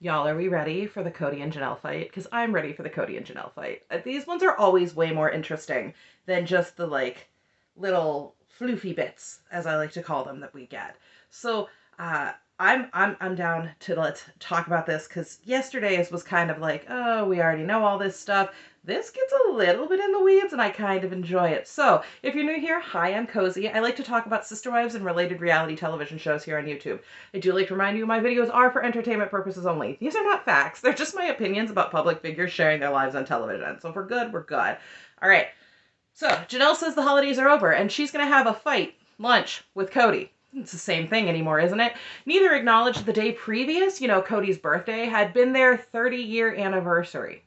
Y'all, are we ready for the Kody and Janelle fight? Because I'm ready for the Kody and Janelle fight. These ones are always way more interesting than just the, like, little floofy bits, as I like to call them, that we get. So, I'm down to let's talk about this, because yesterday's was kind of like, oh, we already know all this stuff. This gets a little bit in the weeds, and I kind of enjoy it. So, if you're new here, hi, I'm Cozy. I like to talk about sister wives and related reality television shows here on YouTube. I do like to remind you my videos are for entertainment purposes only. These are not facts. They're just my opinions about public figures sharing their lives on television. So if we're good, we're good. All right. So Janelle says the holidays are over and she's going to have a fight, lunch, with Kody. It's the same thing anymore, isn't it? Neither acknowledged the day previous, Kody's birthday, had been their 30-year anniversary.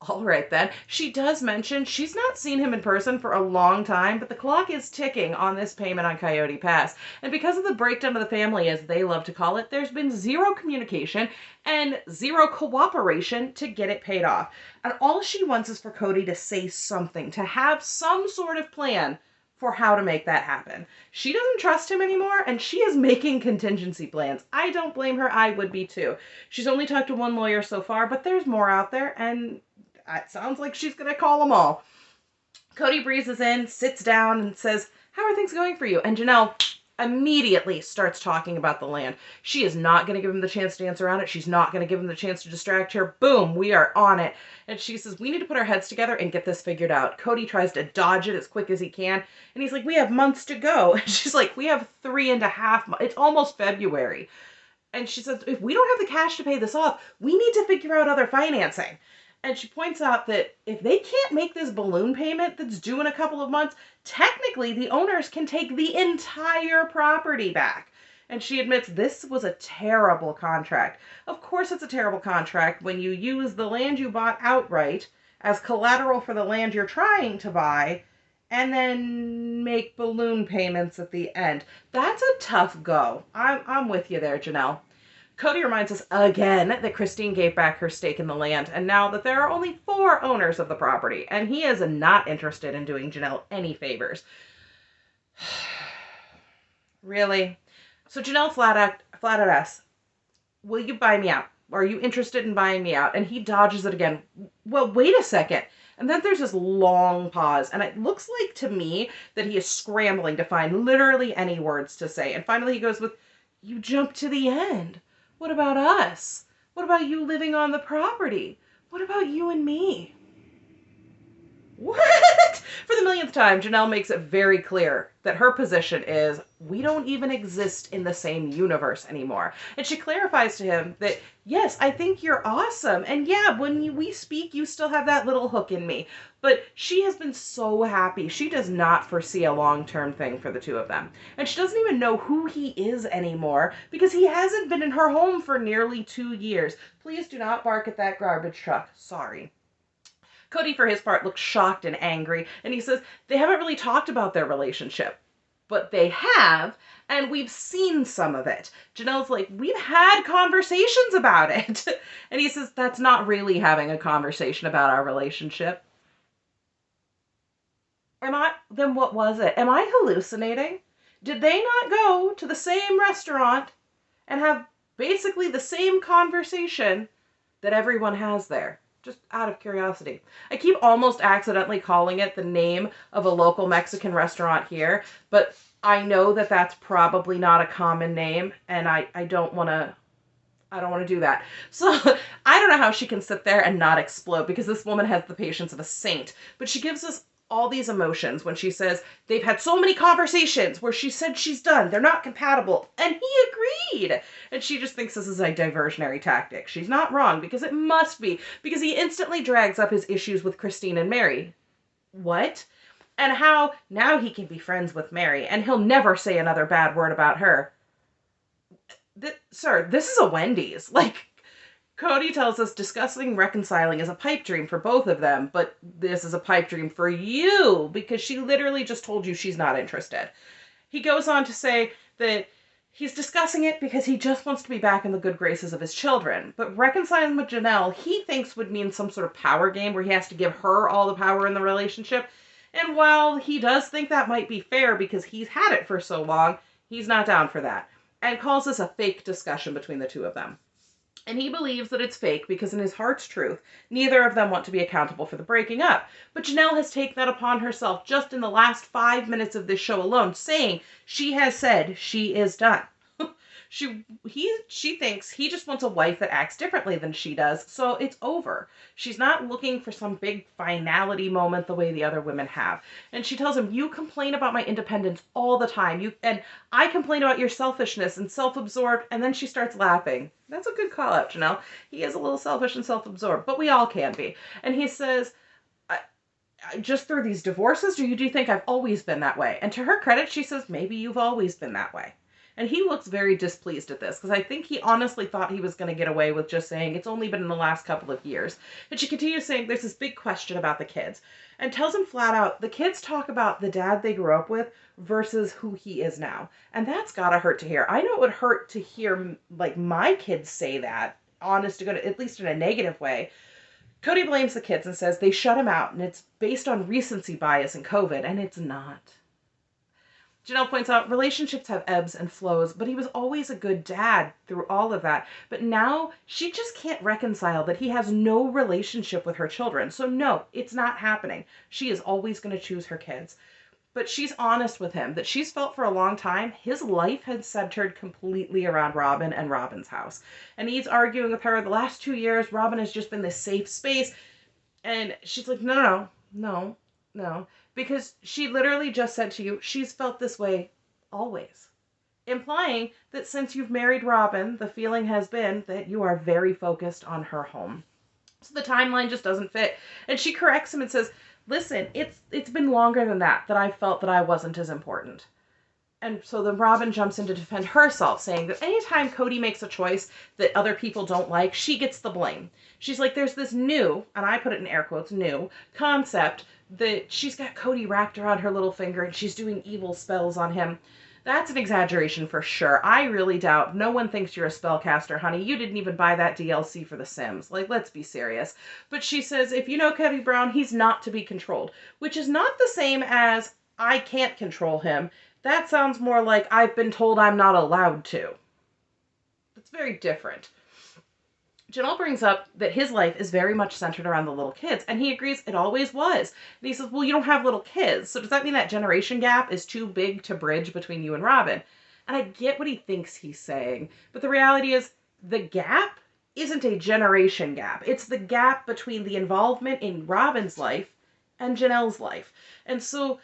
All right, then. She does mention she's not seen him in person for a long time, but the clock is ticking on this payment on Coyote Pass. And because of the breakdown of the family, as they love to call it, there's been zero communication and zero cooperation to get it paid off. And all she wants is for Kody to say something, to have some sort of plan for how to make that happen. She doesn't trust him anymore, and she is making contingency plans. I don't blame her. I would be too. She's only talked to one lawyer so far, but there's more out there, and it sounds like she's going to call them all. Kody breezes in, sits down, and says, how are things going for you? And Janelle immediately starts talking about the land. She is not going to give him the chance to dance around it. She's not going to give him the chance to distract her. Boom, we are on it. And she says, we need to put our heads together and get this figured out. Kody tries to dodge it as quick as he can. And he's like, we have months to go. And she's like, we have 3.5 months. It's almost February. And she says, if we don't have the cash to pay this off, we need to figure out other financing. And she points out that if they can't make this balloon payment that's due in a couple of months, technically the owners can take the entire property back. And she admits this was a terrible contract. Of course it's a terrible contract when you use the land you bought outright as collateral for the land you're trying to buy and then make balloon payments at the end. That's a tough go. I'm with you there, Janelle. Kody reminds us again that Christine gave back her stake in the land, and now that there are only 4 owners of the property, and he is not interested in doing Janelle any favors. Really? So Janelle flat out asks, will you buy me out? Are you interested in buying me out? And he dodges it again. Well, wait a second. And then there's this long pause, and it looks like to me that he is scrambling to find literally any words to say. And finally he goes with, you jump to the end. What about us? What about you living on the property? What about you and me? What? For the millionth time, Janelle makes it very clear that her position is, we don't even exist in the same universe anymore. And she clarifies to him that, yes, I think you're awesome. And yeah, when we speak, you still have that little hook in me. But she has been so happy. She does not foresee a long-term thing for the two of them. And she doesn't even know who he is anymore because he hasn't been in her home for nearly 2 years. Please do not bark at that garbage truck. Sorry. Kody, for his part, looks shocked and angry, and he says they haven't really talked about their relationship. But they have, and we've seen some of it. Janelle's like, we've had conversations about it. And he says, that's not really having a conversation about our relationship. Then what was it? Am I hallucinating? Did they not go to the same restaurant and have basically the same conversation that everyone has there? Just out of curiosity. I keep almost accidentally calling it the name of a local Mexican restaurant here, but I know that that's probably not a common name, and I don't want to do that. So I don't know how she can sit there and not explode, because this woman has the patience of a saint, but she gives us all these emotions when she says they've had so many conversations where she said she's done, they're not compatible, and he agreed. And she just thinks this is a diversionary tactic. She's not wrong, because it must be, because he instantly drags up his issues with Christine and Meri. What? And how now he can be friends with Meri, and he'll never say another bad word about her. Sir, this is a Wendy's. Like, Kody tells us discussing reconciling is a pipe dream for both of them, but this is a pipe dream for you, because she literally just told you she's not interested. He goes on to say that he's discussing it because he just wants to be back in the good graces of his children. But reconciling with Janelle, he thinks would mean some sort of power game where he has to give her all the power in the relationship. And while he does think that might be fair because he's had it for so long, he's not down for that. And calls this a fake discussion between the two of them. And he believes that it's fake because in his heart's truth, neither of them want to be accountable for the breaking up. But Janelle has taken that upon herself just in the last 5 minutes of this show alone, saying she has said she is done. She thinks he just wants a wife that acts differently than she does, so it's over. She's not looking for some big finality moment the way the other women have. And she tells him, "You complain about my independence all the time. And I complain about your selfishness and self-absorbed." And then she starts laughing. That's a good call out, Janelle. He is a little selfish and self-absorbed, but we all can be. And he says, just through these divorces, do you think I've always been that way? And to her credit, she says, maybe you've always been that way. And he looks very displeased at this because I think he honestly thought he was going to get away with just saying it's only been in the last couple of years. And she continues saying there's this big question about the kids and tells him flat out the kids talk about the dad they grew up with versus who he is now. And that's got to hurt to hear. I know it would hurt to hear like my kids say that, honest to goodness, at least in a negative way. Kody blames the kids and says they shut him out and it's based on recency bias and COVID, and it's not. Janelle points out relationships have ebbs and flows, but he was always a good dad through all of that. But now she just can't reconcile that he has no relationship with her children. So no, it's not happening. She is always going to choose her kids. But she's honest with him that she's felt for a long time his life had centered completely around Robyn and Robyn's house. And he's arguing with her the last 2 years, Robyn has just been this safe space. And she's like, no. Because she literally just said to you, she's felt this way always. Implying that since you've married Robyn, the feeling has been that you are very focused on her home. So the timeline just doesn't fit. And she corrects him and says, listen, it's been longer than that I felt that I wasn't as important. And so then Robyn jumps in to defend herself, saying that anytime Kody makes a choice that other people don't like, she gets the blame. She's like, there's this new, and I put it in air quotes, new concept that she's got Kody wrapped around her little finger and she's doing evil spells on him. That's an exaggeration for sure. I really doubt no one thinks you're a spellcaster, honey. You didn't even buy that DLC for The Sims. Like, let's be serious. But she says, if you know Kody Brown, he's not to be controlled, which is not the same as I can't control him. That sounds more like I've been told I'm not allowed to. It's very different. Janelle brings up that his life is very much centered around the little kids, and he agrees it always was. And he says, well, you don't have little kids, so does that mean that generation gap is too big to bridge between you and Robyn? And I get what he thinks he's saying, but the reality is the gap isn't a generation gap. It's the gap between the involvement in Robyn's life and Janelle's life. And so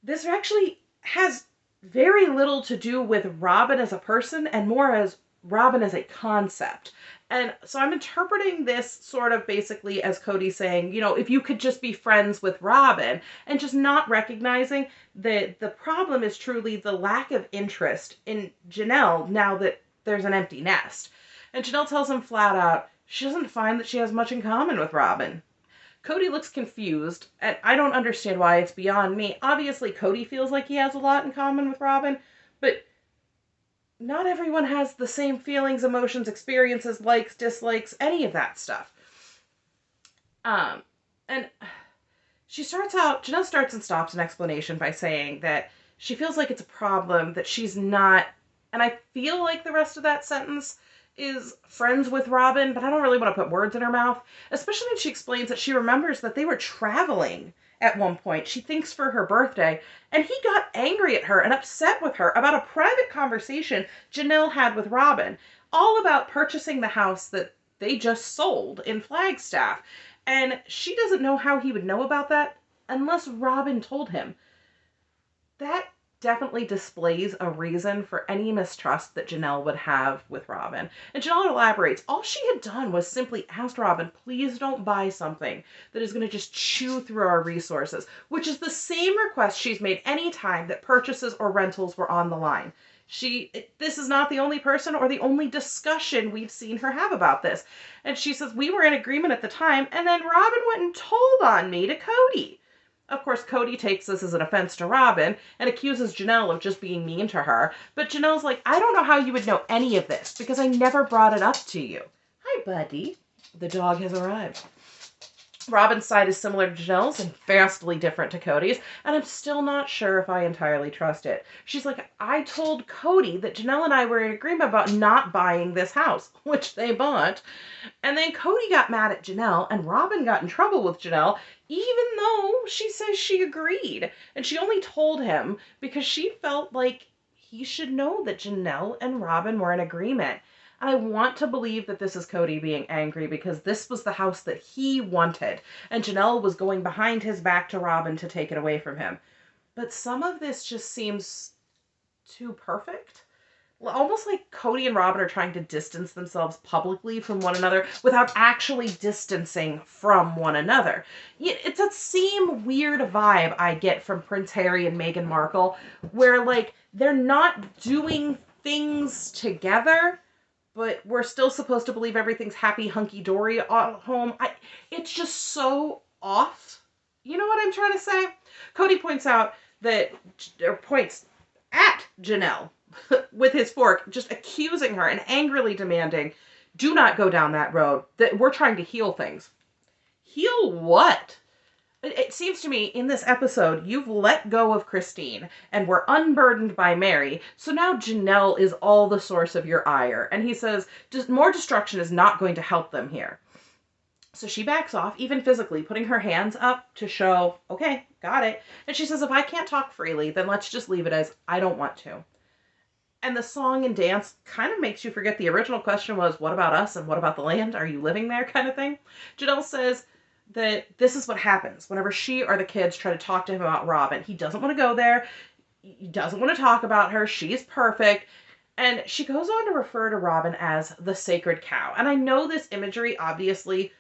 this actually has very little to do with Robyn as a person and more as Robyn as a concept. And so I'm interpreting this sort of basically as Kody saying, if you could just be friends with Robyn, and just not recognizing that the problem is truly the lack of interest in Janelle now that there's an empty nest. And Janelle tells him flat out she doesn't find that she has much in common with Robyn. Kody looks confused, and I don't understand why. It's beyond me. Obviously, Kody feels like he has a lot in common with Robyn, but not everyone has the same feelings, emotions, experiences, likes, dislikes, any of that stuff. And Janelle starts and stops an explanation by saying that she feels like it's a problem that she's not, and I feel like the rest of that sentence is friends with Robyn, but I don't really want to put words in her mouth, especially when she explains that she remembers that they were traveling at one point, she thinks for her birthday, and he got angry at her and upset with her about a private conversation Janelle had with Robyn, all about purchasing the house that they just sold in Flagstaff. And she doesn't know how he would know about that unless Robyn told him. That definitely displays a reason for any mistrust that Janelle would have with Robyn. And Janelle elaborates, all she had done was simply asked Robyn, please don't buy something that is going to just chew through our resources, which is the same request she's made any time that purchases or rentals were on the line. This is not the only person or the only discussion we've seen her have about this. And she says, we were in agreement at the time, and then Robyn went and told on me to Kody. Of course, Kody takes this as an offense to Robyn and accuses Janelle of just being mean to her. But Janelle's like, I don't know how you would know any of this because I never brought it up to you. Hi, buddy. The dog has arrived. Robyn's side is similar to Janelle's and vastly different to Kody's, and I'm still not sure if I entirely trust it. She's like, I told Kody that Janelle and I were in agreement about not buying this house, which they bought. And then Kody got mad at Janelle, and Robyn got in trouble with Janelle, even though she says she agreed. And she only told him because she felt like he should know that Janelle and Robyn were in agreement. And I want to believe that this is Kody being angry because this was the house that he wanted. And Janelle was going behind his back to Robyn to take it away from him. But some of this just seems too perfect. Almost like Kody and Robyn are trying to distance themselves publicly from one another without actually distancing from one another. It's that same weird vibe I get from Prince Harry and Meghan Markle, where, like, they're not doing things together, but we're still supposed to believe everything's happy hunky-dory at home. It's just so off. You know what I'm trying to say? Kody points out that, or points at Janelle with his fork, just accusing her and angrily demanding, do not go down that road. That we're trying to heal things. Heal what? It seems to me in this episode, you've let go of Christine and were unburdened by Meri, so now Janelle is all the source of your ire. And he says, more destruction is not going to help them here. So she backs off, even physically, putting her hands up to show, okay, got it. And she says, if I can't talk freely, then let's just leave it as I don't want to. And the song and dance kind of makes you forget the original question was, what about us and what about the land? Are you living there kind of thing? Janelle says that this is what happens whenever she or the kids try to talk to him about Robyn. He doesn't want to go there. He doesn't want to talk about her. She's perfect. And she goes on to refer to Robyn as the sacred cow. And I know this imagery obviously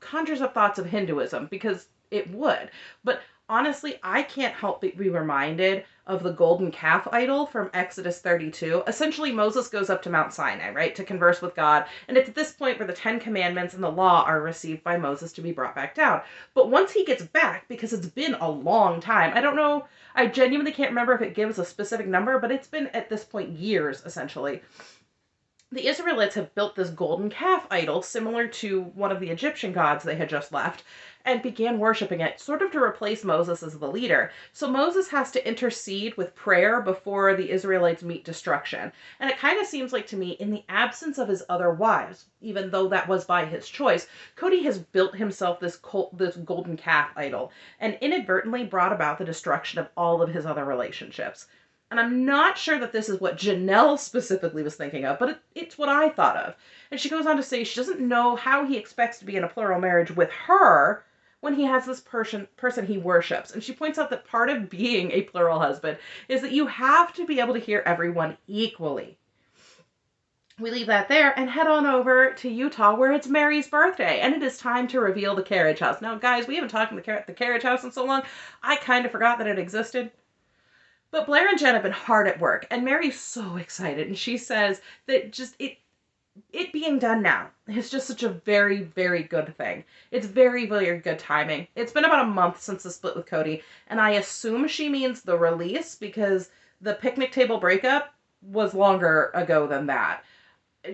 conjures up thoughts of Hinduism because it would. But honestly, I can't help but be reminded of the golden calf idol from Exodus 32. Essentially, Moses goes up to Mount Sinai, right, to converse with God. And it's at this point where the 10 Commandments and the law are received by Moses to be brought back down. But once he gets back, because it's been a long time, I don't know, I genuinely can't remember if it gives a specific number, but it's been at this point years, essentially. The Israelites have built this golden calf idol similar to one of the Egyptian gods they had just left and began worshiping it, sort of to replace Moses as the leader. So Moses has to intercede with prayer before the Israelites meet destruction. And it kind of seems like to me, in the absence of his other wives, even though that was by his choice, Kody has built himself this golden calf idol and inadvertently brought about the destruction of all of his other relationships. And I'm not sure that this is what Janelle specifically was thinking of, but it's what I thought of. And she goes on to say she doesn't know how he expects to be in a plural marriage with her when he has this person he worships. And she points out that part of being a plural husband is that you have to be able to hear everyone equally. We leave that there and head on over to Utah, where it's Meri's birthday, and it is time to reveal the carriage house. Now, guys, we haven't talked about the carriage house in so long, I kind of forgot that it existed. But Blair and Jen have been hard at work, and Meri's so excited, and she says that just it being done now is just such a very, very good thing. It's very, very good timing. It's been about a month since the split with Kody, and I assume she means the release because the picnic table breakup was longer ago than that.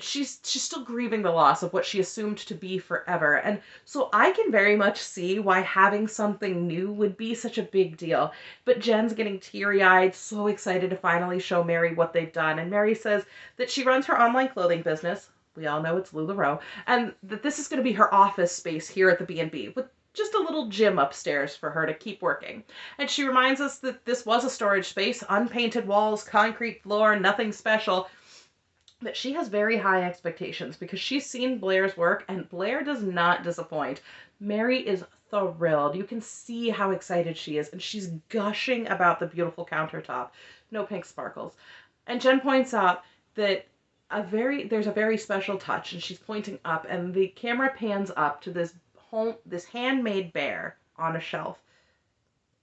She's still grieving the loss of what she assumed to be forever. And so I can very much see why having something new would be such a big deal. But Jen's getting teary-eyed, so excited to finally show Meri what they've done. And Meri says that she runs her online clothing business. We all know it's LuLaRoe. And that this is going to be her office space here at the B&B with just a little gym upstairs for her to keep working. And she reminds us that this was a storage space, unpainted walls, concrete floor, nothing special. But she has very high expectations because she's seen Blair's work, and Blair does not disappoint. Meri is thrilled. You can see how excited she is, and she's gushing about the beautiful countertop. No pink sparkles. And Jen points out that there's a very special touch, and she's pointing up, and the camera pans up to this handmade bear on a shelf.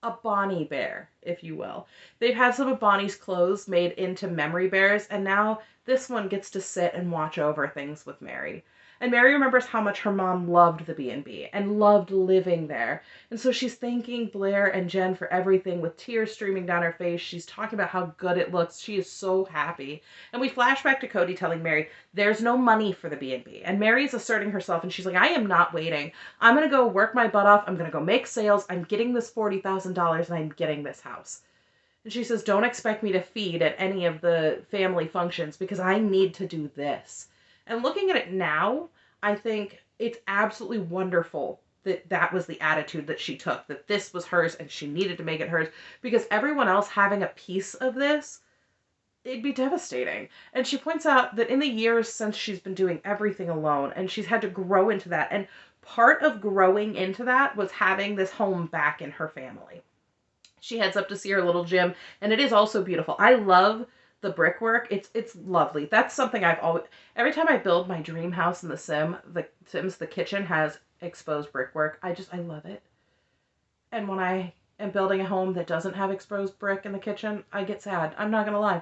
A Bonnie bear. if you will. They've had some of Bonnie's clothes made into memory bears, and now this one gets to sit and watch over things with Meri. And Meri remembers how much her mom loved the B&B and loved living there. And so she's thanking Blair and Jen for everything with tears streaming down her face. She's talking about how good it looks. She is so happy. And we flash back to Kody telling Meri, there's no money for the B&B. And Meri's asserting herself, and she's like, I am not waiting. I'm going to go work my butt off. I'm going to go make sales. I'm getting this $40,000 and I'm getting this house. And she says, don't expect me to feed at any of the family functions because I need to do this. And looking at it now, I think it's absolutely wonderful that that was the attitude that she took, that this was hers and she needed to make it hers, because everyone else having a piece of this, it'd be devastating. And she points out that in the years since she's been doing everything alone, and she's had to grow into that, and part of growing into that was having this home back in her family. She heads up to see her little gym, and it is also beautiful. I love the brickwork. It's lovely. That's something I've always, every time I build my dream house in the Sims, the kitchen has exposed brickwork. I love it. And when I am building a home that doesn't have exposed brick in the kitchen, I get sad. I'm not gonna lie.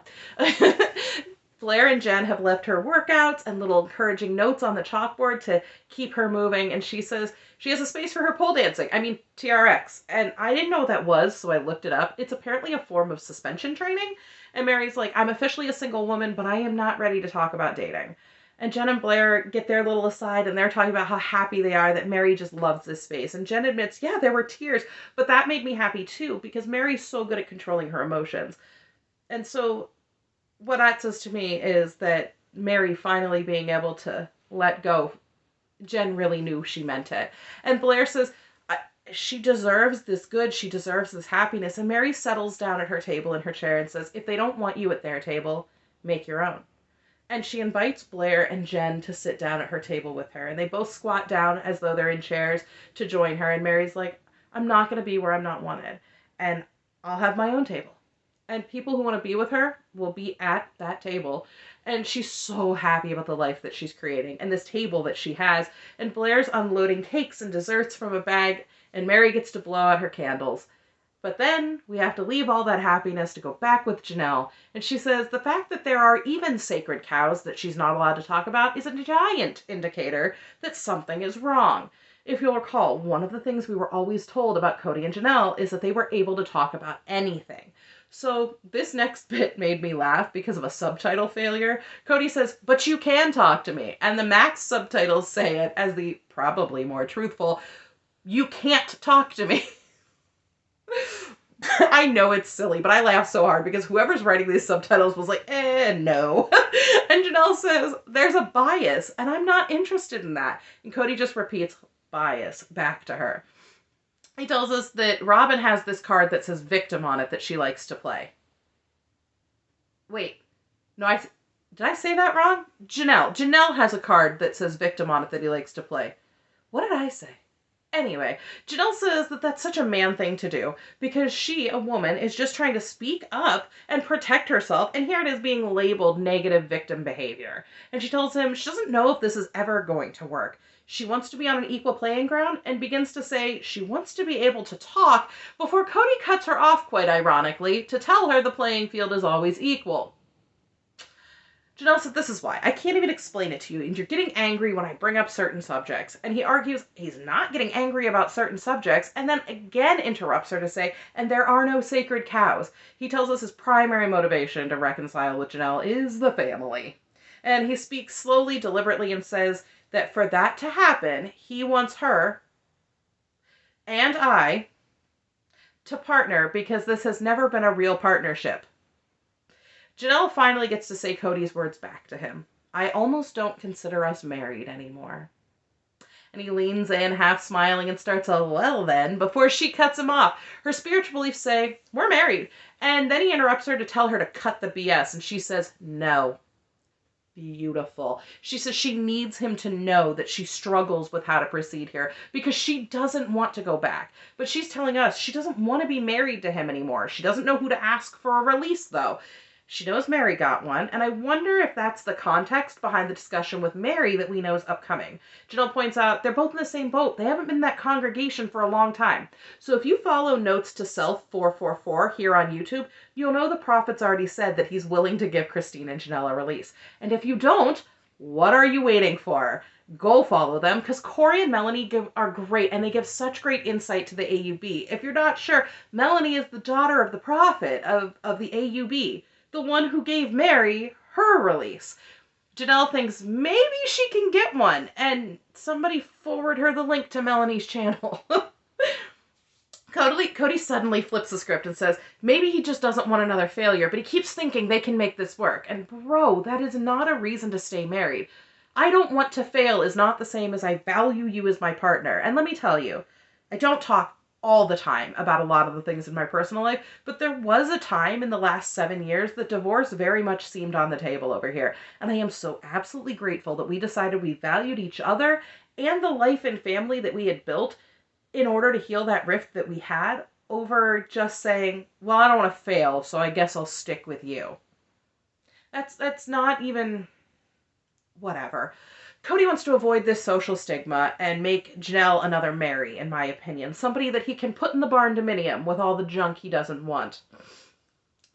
Blair and Jen have left her workouts and little encouraging notes on the chalkboard to keep her moving, and she says she has a space for her pole dancing. I mean, TRX. And I didn't know what that was, so I looked it up. It's apparently a form of suspension training. And Meri's like, I'm officially a single woman, but I am not ready to talk about dating. And Jen and Blair get their little aside, and they're talking about how happy they are that Meri just loves this space. And Jen admits, yeah, there were tears, but that made me happy too, because Meri's so good at controlling her emotions. And so what that says to me is that Meri finally being able to let go, Jen really knew she meant it. And Blair says, she deserves this good, she deserves this happiness. And Meri settles down at her table in her chair and says, if they don't want you at their table, make your own. And she invites Blair and Jen to sit down at her table with her. And they both squat down as though they're in chairs to join her. And Meri's like, I'm not going to be where I'm not wanted. And I'll have my own table. And people who want to be with her will be at that table. And she's so happy about the life that she's creating and this table that she has. And Blair's unloading cakes and desserts from a bag, and Meri gets to blow out her candles. But then we have to leave all that happiness to go back with Janelle. And she says the fact that there are even sacred cows that she's not allowed to talk about is a giant indicator that something is wrong. If you'll recall, one of the things we were always told about Kody and Janelle is that they were able to talk about anything. So this next bit made me laugh because of a subtitle failure. Kody says, but you can talk to me. And the Max subtitles say it as the probably more truthful, you can't talk to me. I know it's silly, but I laugh so hard because whoever's writing these subtitles was like, no. And Janelle says, there's a bias, and I'm not interested in that. And Kody just repeats bias back to her. He tells us that Robyn has this card that says victim on it that she likes to play. Wait, no, did I say that wrong? Janelle has a card that says victim on it that he likes to play. What did I say? Anyway, Janelle says that that's such a man thing to do because she, a woman, is just trying to speak up and protect herself, and here it is being labeled negative victim behavior. And she tells him she doesn't know if this is ever going to work. She wants to be on an equal playing ground and begins to say she wants to be able to talk before Kody cuts her off, quite ironically, to tell her the playing field is always equal. Janelle said, this is why. I can't even explain it to you, and you're getting angry when I bring up certain subjects. And he argues he's not getting angry about certain subjects, and then again interrupts her to say, and there are no sacred cows. He tells us his primary motivation to reconcile with Janelle is the family. And he speaks slowly, deliberately, and says that for that to happen, he wants her and I to partner because this has never been a real partnership. Janelle finally gets to say Kody's words back to him. I almost don't consider us married anymore. And he leans in, half smiling, and starts a well then, before she cuts him off. Her spiritual beliefs say, we're married. And then he interrupts her to tell her to cut the BS, and she says, no. Beautiful. She says she needs him to know that she struggles with how to proceed here because she doesn't want to go back. But she's telling us she doesn't want to be married to him anymore. She doesn't know who to ask for a release, though. She knows Meri got one, and I wonder if that's the context behind the discussion with Meri that we know is upcoming. Janelle points out they're both in the same boat. They haven't been in that congregation for a long time. So if you follow Notes to Self 444 here on YouTube, you'll know the prophet's already said that he's willing to give Christine and Janelle a release. And if you don't, what are you waiting for? Go follow them, because Corey and Melanie are great, and they give such great insight to the AUB. If you're not sure, Melanie is the daughter of the prophet of the AUB, the one who gave Meri her release. Janelle thinks maybe she can get one, and somebody forward her the link to Melanie's channel. Kody suddenly flips the script and says, maybe he just doesn't want another failure, but he keeps thinking they can make this work. And bro, that is not a reason to stay married. I don't want to fail is not the same as I value you as my partner. And let me tell you, I don't talk all the time about a lot of the things in my personal life, but there was a time in the last 7 years that divorce very much seemed on the table over here. And I am so absolutely grateful that we decided we valued each other and the life and family that we had built in order to heal that rift that we had over just saying, well, I don't want to fail, so I guess I'll stick with you. That's not even... whatever. Kody wants to avoid this social stigma and make Janelle another Meri, in my opinion. Somebody that he can put in the barn dominium with all the junk he doesn't want.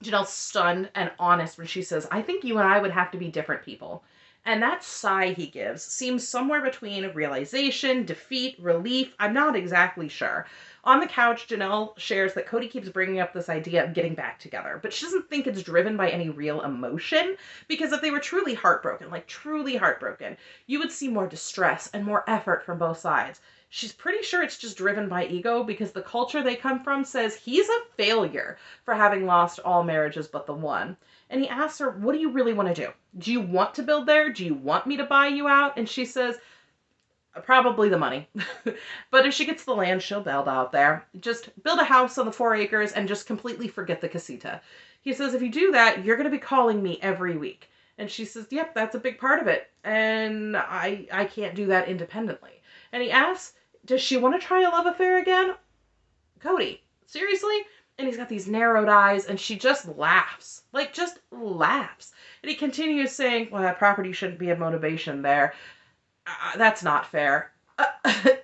Janelle's stunned and honest when she says, I think you and I would have to be different people. And that sigh he gives seems somewhere between realization, defeat, relief. I'm not exactly sure. On the couch, Janelle shares that Kody keeps bringing up this idea of getting back together, but she doesn't think it's driven by any real emotion, because if they were truly heartbroken, you would see more distress and more effort from both sides. She's pretty sure it's just driven by ego, because the culture they come from says he's a failure for having lost all marriages but the one. And he asks her, what do you really want to do? Do you want to build there? Do you want me to buy you out? And she says, probably the money. But if she gets the land, she'll build out there. Just build a house on the 4 acres and just completely forget the casita. He says, if you do that, you're going to be calling me every week. And she says, yep, that's a big part of it. And I can't do that independently. And he asks, does she want to try a love affair again? Kody, seriously? And he's got these narrowed eyes, and she just laughs. Like, just laughs. And he continues saying, well, that property shouldn't be a motivation there. That's not fair.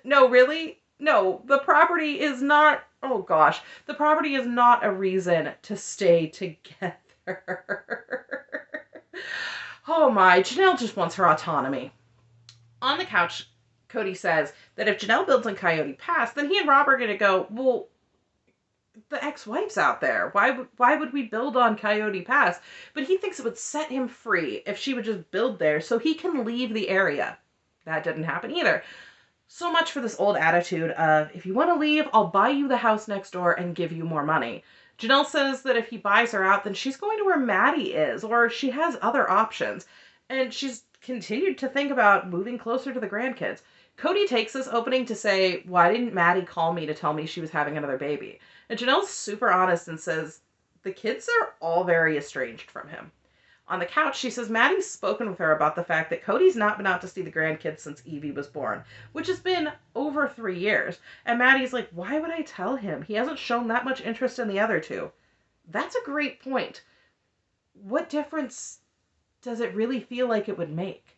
No, really? No, the property is not... oh, gosh. The property is not a reason to stay together. Oh, my. Janelle just wants her autonomy. On the couch, Kody says that if Janelle builds in Coyote Pass, then he and Rob are going to go, well... the ex-wife's out there. Why would we build on Coyote Pass? But he thinks it would set him free if she would just build there so he can leave the area. That didn't happen either. So much for this old attitude of, if you want to leave, I'll buy you the house next door and give you more money. Janelle says that if he buys her out, then she's going to where Maddie is, or she has other options. And she's continued to think about moving closer to the grandkids. Kody takes this opening to say, why didn't Maddie call me to tell me she was having another baby? And Janelle's super honest and says, the kids are all very estranged from him. On the couch, she says Maddie's spoken with her about the fact that Kody's not been out to see the grandkids since Evie was born, which has been over 3 years. And Maddie's like, why would I tell him? He hasn't shown that much interest in the other two. That's a great point. What difference does it really feel like it would make?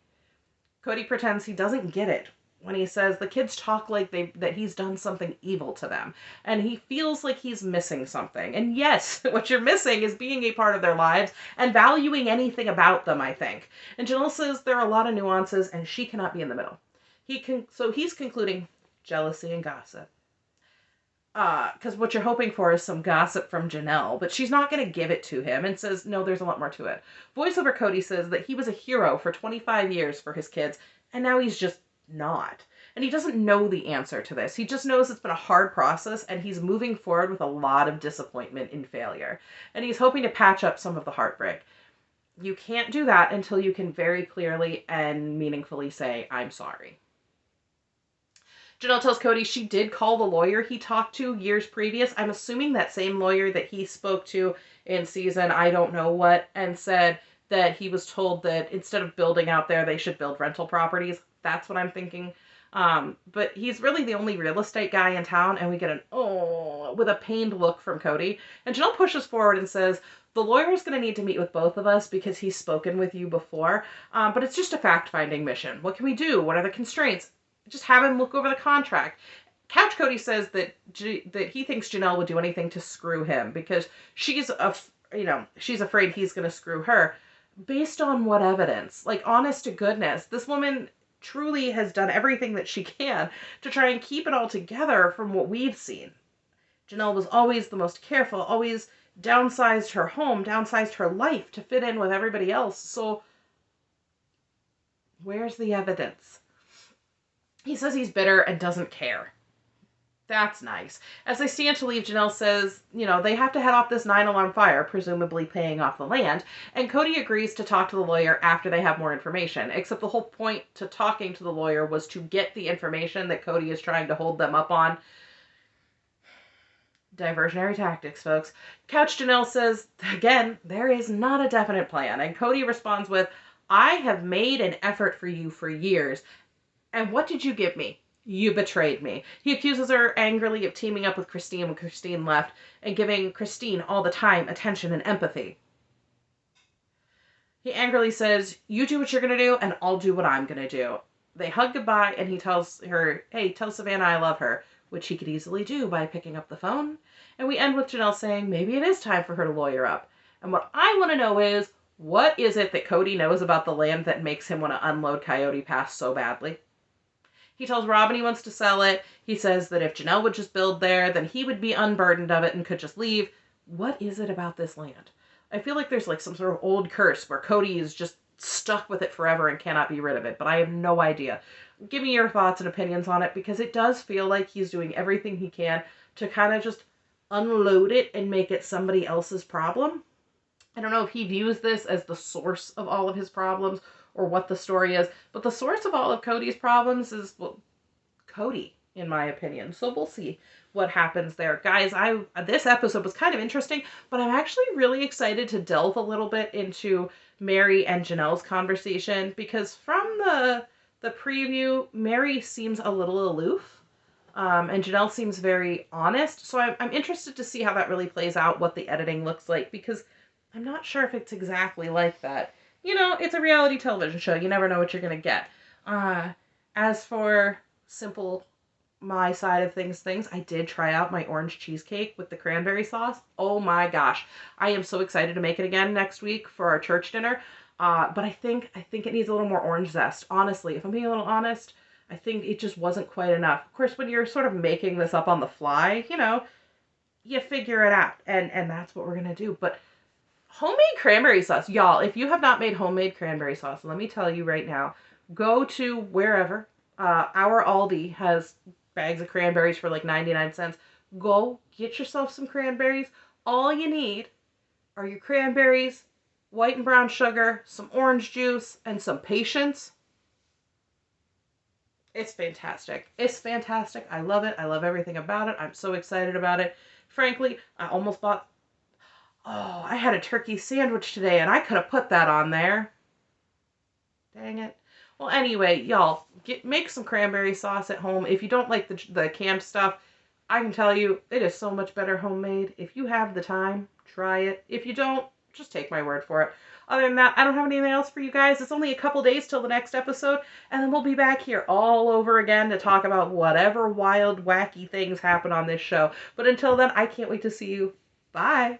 Kody pretends he doesn't get it when he says the kids talk like that he's done something evil to them. And he feels like he's missing something. And yes, what you're missing is being a part of their lives and valuing anything about them, I think. And Janelle says there are a lot of nuances and she cannot be in the middle. So he's concluding jealousy and gossip. Because what you're hoping for is some gossip from Janelle, but she's not going to give it to him and says, no, there's a lot more to it. Voiceover Kody says that he was a hero for 25 years for his kids, and now he's just not. And he doesn't know the answer to this. He just knows it's been a hard process and he's moving forward with a lot of disappointment and failure. And he's hoping to patch up some of the heartbreak. You can't do that until you can very clearly and meaningfully say, I'm sorry. Janelle tells Kody she did call the lawyer he talked to years previous. I'm assuming that same lawyer that he spoke to in season I don't know what, and said that he was told that instead of building out there, they should build rental properties. That's what I'm thinking. But he's really the only real estate guy in town, and we get with a pained look from Kody. And Janelle pushes forward and says, the lawyer is going to need to meet with both of us because he's spoken with you before, but it's just a fact-finding mission. What can we do? What are the constraints? Just have him look over the contract. Couch Kody says that that he thinks Janelle would do anything to screw him because she's afraid he's going to screw her. Based on what evidence? Like, honest to goodness, this woman truly has done everything that she can to try and keep it all together from what we've seen. Janelle was always the most careful, always downsized her home, downsized her life to fit in with everybody else. So where's the evidence? He says he's bitter and doesn't care. That's nice. As they stand to leave, Janelle says, they have to head off this 9-alarm fire, presumably paying off the land, and Kody agrees to talk to the lawyer after they have more information, except the whole point to talking to the lawyer was to get the information that Kody is trying to hold them up on. Diversionary tactics, folks. Couch Janelle says, again, there is not a definite plan, and Kody responds with, I have made an effort for you for years, and what did you give me? You betrayed me. He accuses her angrily of teaming up with Christine when Christine left and giving Christine all the time, attention, and empathy. He angrily says, you do what you're going to do, and I'll do what I'm going to do. They hug goodbye, and he tells her, hey, tell Savannah I love her, which he could easily do by picking up the phone. And we end with Janelle saying, maybe it is time for her to lawyer up. And what I want to know is, what is it that Kody knows about the land that makes him want to unload Coyote Pass so badly? He tells Robyn he wants to sell it. He says that if Janelle would just build there, then he would be unburdened of it and could just leave. What is it about this land? I feel like there's like some sort of old curse where Kody is just stuck with it forever and cannot be rid of it, but I have no idea. Give me your thoughts and opinions on it, because it does feel like he's doing everything he can to kind of just unload it and make it somebody else's problem. I don't know if he views this as the source of all of his problems or what the story is, but the source of all of Kody's problems is, well, Kody, in my opinion. So we'll see what happens there. Guys, this episode was kind of interesting, but I'm actually really excited to delve a little bit into Meri and Janelle's conversation, because from the preview, Meri seems a little aloof, and Janelle seems very honest. So I'm interested to see how that really plays out, what the editing looks like, because I'm not sure if it's exactly like that. It's a reality television show. You never know what you're going to get. As for simple my side of things, I did try out my orange cheesecake with the cranberry sauce. Oh my gosh. I am so excited to make it again next week for our church dinner. But I think it needs a little more orange zest. Honestly, if I'm being a little honest, I think it just wasn't quite enough. Of course, when you're sort of making this up on the fly, you figure it out. And that's what we're going to do. But homemade cranberry sauce. Y'all, if you have not made homemade cranberry sauce, let me tell you right now, go to wherever. Our Aldi has bags of cranberries for like 99 cents. Go get yourself some cranberries. All you need are your cranberries, white and brown sugar, some orange juice, and some patience. It's fantastic. It's fantastic. I love it. I love everything about it. I'm so excited about it. Frankly, I almost bought... Oh, I had a turkey sandwich today, and I could have put that on there. Dang it. Well, anyway, y'all, make some cranberry sauce at home. If you don't like the canned stuff, I can tell you, it is so much better homemade. If you have the time, try it. If you don't, just take my word for it. Other than that, I don't have anything else for you guys. It's only a couple days till the next episode, and then we'll be back here all over again to talk about whatever wild, wacky things happen on this show. But until then, I can't wait to see you. Bye.